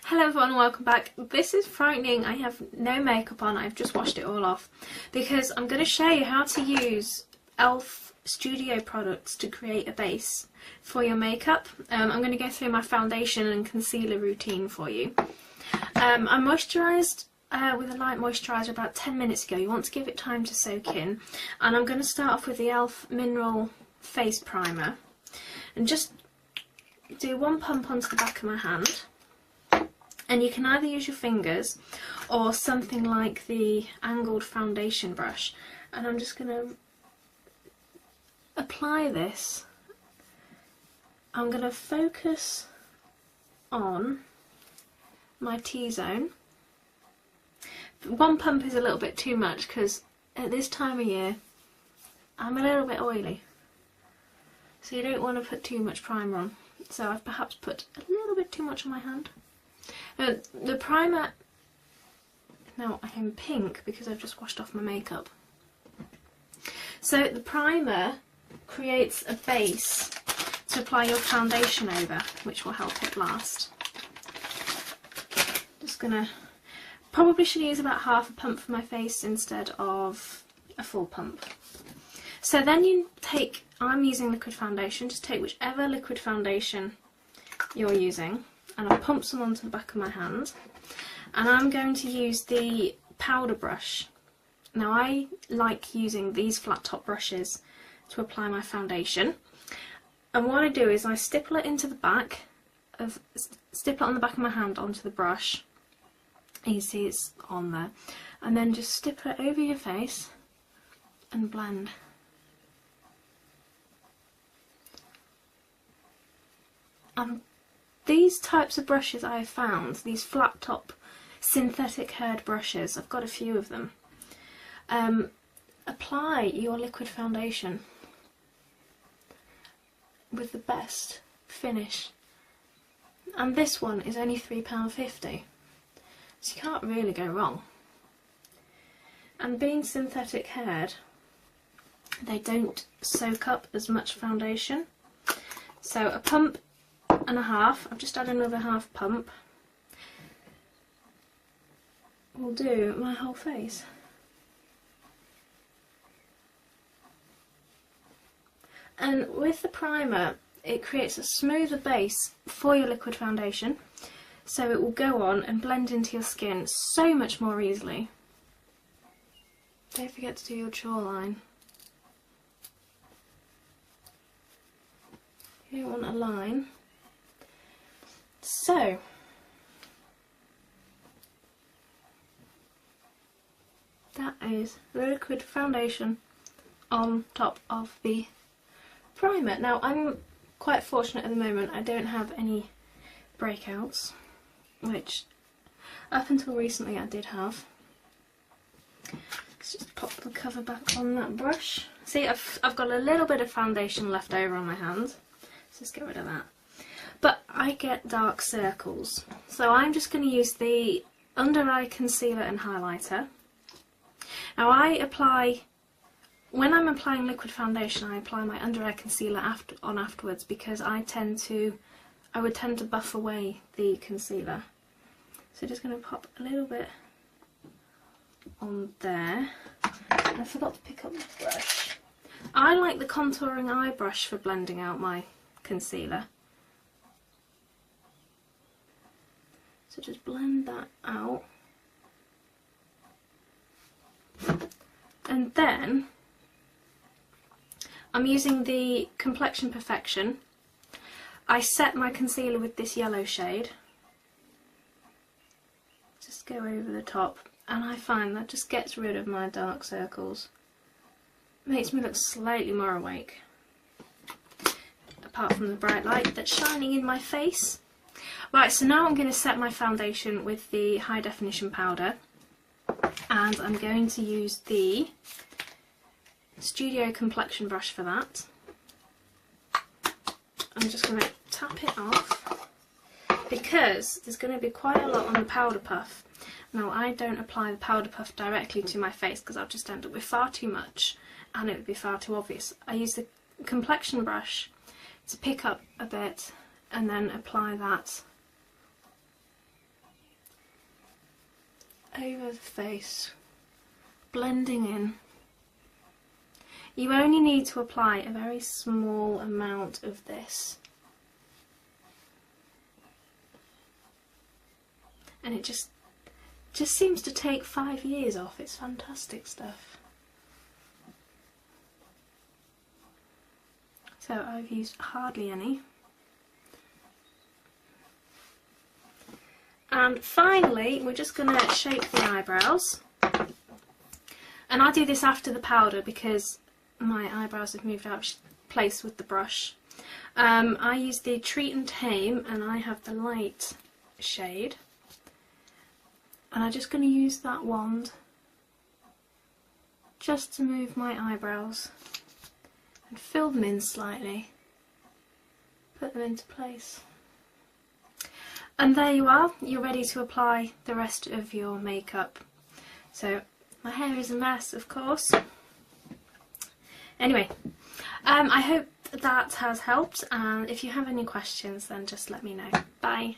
Hello everyone and welcome back. This is frightening. I have no makeup on. I've just washed it all off because I'm going to show you how to use e.l.f. Studio products to create a base for your makeup. I'm going to go through my foundation and concealer routine for you. I moisturised with a light moisturiser about 10 minutes ago. You want to give it time to soak in. And I'm going to start off with the e.l.f. Mineral Face Primer and just do one pump onto the back of my hand. And you can either use your fingers or something like the angled foundation brush. And I'm just going to apply this. I'm going to focus on my T-zone. One pump is a little bit too much because at this time of year I'm a little bit oily. So you don't want to put too much primer on. So I've perhaps put a little bit too much on my hand. The primer, now I am pink because I've just washed off my makeup. So the primer creates a base to apply your foundation over, which will help it last. Just gonna, probably should use about half a pump for my face instead of a full pump. So then you take, I'm using liquid foundation, just take whichever liquid foundation you're using. And I pump some onto the back of my hand, and I'm going to use the powder brush. Now I like using these flat top brushes to apply my foundation, and what I do is I stipple it into the back of, stipple it on the back of my hand onto the brush. You see it's on there, and then just stipple it over your face and blend. These types of brushes I have found, these flat top synthetic haired brushes, I've got a few of them, apply your liquid foundation with the best finish. And this one is only £3.50, so you can't really go wrong. And being synthetic haired, they don't soak up as much foundation. So a pump and a half, I've just added another half pump, will do my whole face. And with the primer it creates a smoother base for your liquid foundation, so it will go on and blend into your skin so much more easily. Don't forget to do your jawline. You don't want a line. So, that is the liquid foundation on top of the primer. Now I'm quite fortunate at the moment, I don't have any breakouts, which up until recently I did have. Let's just pop the cover back on that brush. See, I've got a little bit of foundation left over on my hand, so let's get rid of that. But I get dark circles, so I'm just going to use the under eye concealer and highlighter. Now I apply, when I'm applying liquid foundation, I apply my under eye concealer afterwards because I would tend to buff away the concealer. So just going to pop a little bit on there. And I forgot to pick up the brush. I like the contouring eye brush for blending out my concealer. So just blend that out. And then I'm using the Complexion Perfection. I set my concealer with this yellow shade. Just go over the top, and I find that just gets rid of my dark circles. Makes me look slightly more awake. Apart from the bright light that's shining in my face. Right, so now I'm going to set my foundation with the high definition powder, and I'm going to use the Studio Complexion brush for that. I'm just going to tap it off because there's going to be quite a lot on the powder puff. Now I don't apply the powder puff directly to my face because I'll just end up with far too much and it would be far too obvious. I use the complexion brush to pick up a bit and then apply that over the face, blending in. You only need to apply a very small amount of this. And it just seems to take 5 years off. It's fantastic stuff. So I've used hardly any. And finally, we're just going to shape the eyebrows. And I do this after the powder because my eyebrows have moved out of place with the brush. I use the Treat and Tame, and I have the light shade. And I'm just going to use that wand just to move my eyebrows and fill them in slightly. Put them into place. And there you are, you're ready to apply the rest of your makeup. So, my hair is a mess, of course. Anyway, I hope that has helped, and if you have any questions then just let me know. Bye!